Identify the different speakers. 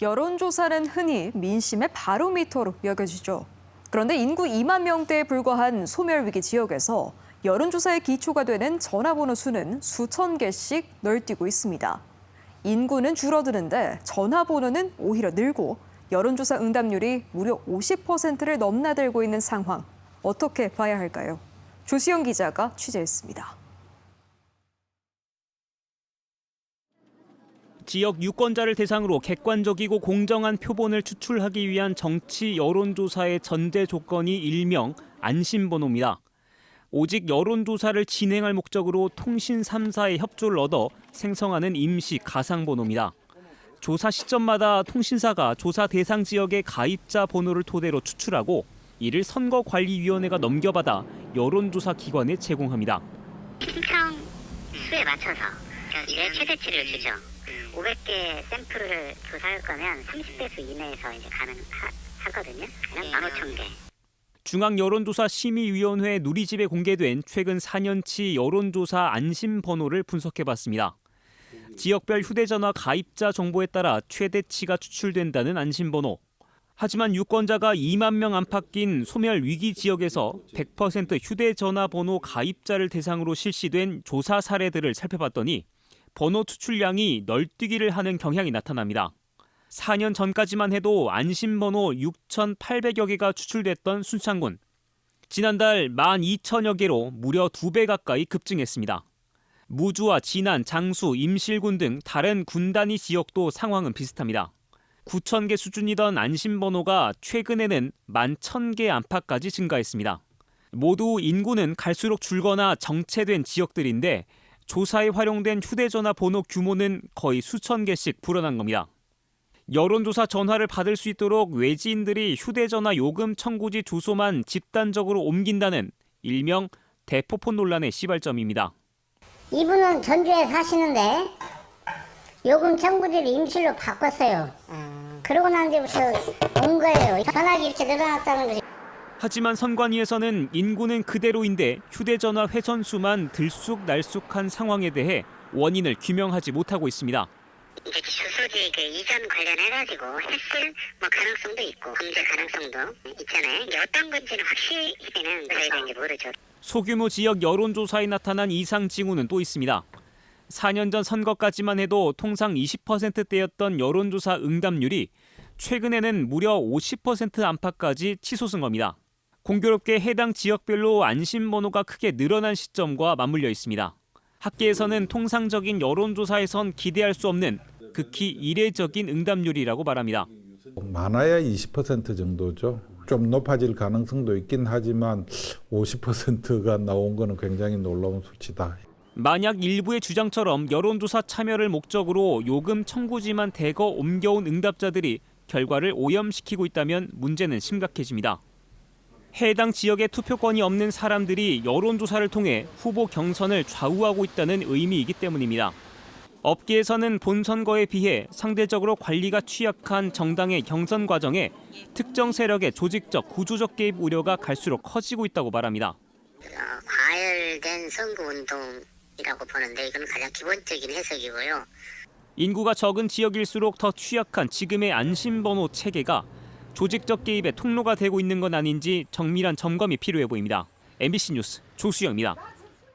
Speaker 1: 여론조사는 흔히 민심의 바로미터로 여겨지죠. 그런데 인구 2만 명대에 불과한 소멸위기 지역에서 여론조사의 기초가 되는 전화번호 수는 수천 개씩 널뛰고 있습니다. 인구는 줄어드는데 전화번호는 오히려 늘고 여론조사 응답률이 무려 50%를 넘나들고 있는 상황. 어떻게 봐야 할까요? 조수영 기자가 취재했습니다.
Speaker 2: 지역 유권자를 대상으로 객관적이고 공정한 표본을 추출하기 위한 정치 여론조사의 전제 조건이 일명 안심번호입니다. 오직 여론조사를 진행할 목적으로 통신 3사의 협조를 얻어 생성하는 임시 가상번호입니다. 조사 시점마다 통신사가 조사 대상 지역의 가입자 번호를 토대로 추출하고 이를 선거관리위원회가 넘겨받아 여론조사 기관에 제공합니다.
Speaker 3: 신청 수에 맞춰서 이제 최대치를 주죠. 500개 샘플을 조사할 거면 30배수 이내에서 이제 가능하거든요. 그냥 15,000개.
Speaker 2: 중앙여론조사심의위원회 누리집에 공개된 최근 4년치 여론조사 안심번호를 분석해봤습니다. 지역별 휴대전화 가입자 정보에 따라 최대치가 추출된다는 안심번호. 하지만 유권자가 2만 명 안팎인 소멸위기 지역에서 100% 휴대전화 번호 가입자를 대상으로 실시된 조사 사례들을 살펴봤더니 번호 추출량이 널뛰기를 하는 경향이 나타납니다. 4년 전까지만 해도 안심번호 6,800여 개가 추출됐던 순창군. 지난달 12,000여 개로 무려 2배 가까이 급증했습니다. 무주와 진안, 장수, 임실군 등 다른 군 단위 지역도 상황은 비슷합니다. 9,000개 수준이던 안심번호가 최근에는 11,000개 안팎까지 증가했습니다. 모두 인구는 갈수록 줄거나 정체된 지역들인데 조사에 활용된 휴대전화 번호 규모는 거의 수천 개씩 불어난 겁니다. 여론조사 전화를 받을 수 있도록 외지인들이 휴대전화 요금 청구지 주소만 집단적으로 옮긴다는 일명 대포폰 논란의 시발점입니다.
Speaker 4: 이분은 전주에 사시는데 요금 청구지를 임실로 바꿨어요. 그러고 난 뒤부터 온 거예요. 전화기 이렇게 늘어났다는 거지.
Speaker 2: 하지만 선관위에서는 인구는 그대로인데 휴대전화 회선 수만 들쑥날쑥한 상황에 대해 원인을 규명하지 못하고 있습니다.
Speaker 3: 이제 주소지 그 이전 관련해가지고 했을 가능성도 있고 범죄 가능성도 있잖아요. 이게 어떤 건지는 확실히는 저희가 이제 모르죠.
Speaker 2: 소규모 지역 여론조사에 나타난 이상 징후는 또 있습니다. 4년 전 선거까지만 해도 통상 20%대였던 여론조사 응답률이 최근에는 무려 50% 안팎까지 치솟은 겁니다. 공교롭게 해당 지역별로 안심번호가 크게 늘어난 시점과 맞물려 있습니다. 학계에서는 통상적인 여론조사에선 기대할 수 없는 극히 이례적인 응답률이라고 말합니다.
Speaker 5: 많아야 20% 정도죠. 좀 높아질 가능성도 있긴 하지만 50%가 나온 거는 굉장히 놀라운 수치다.
Speaker 2: 만약 일부의 주장처럼 여론조사 참여를 목적으로 요금 청구지만 대거 옮겨온 응답자들이 결과를 오염시키고 있다면 문제는 심각해집니다. 해당 지역에 투표권이 없는 사람들이 여론조사를 통해 후보 경선을 좌우하고 있다는 의미이기 때문입니다. 업계에서는 본선거에 비해 상대적으로 관리가 취약한 정당의 경선 과정에 특정 세력의 조직적, 구조적 개입 우려가 갈수록 커지고 있다고 말합니다.
Speaker 3: 과열된 선거운동이라고 보는데 이건 가장 기본적인 해석이고요.
Speaker 2: 인구가 적은 지역일수록 더 취약한 지금의 안심번호 체계가 조직적 개입의 통로가 되고 있는 건 아닌지 정밀한 점검이 필요해 보입니다. MBC 뉴스 조수영입니다.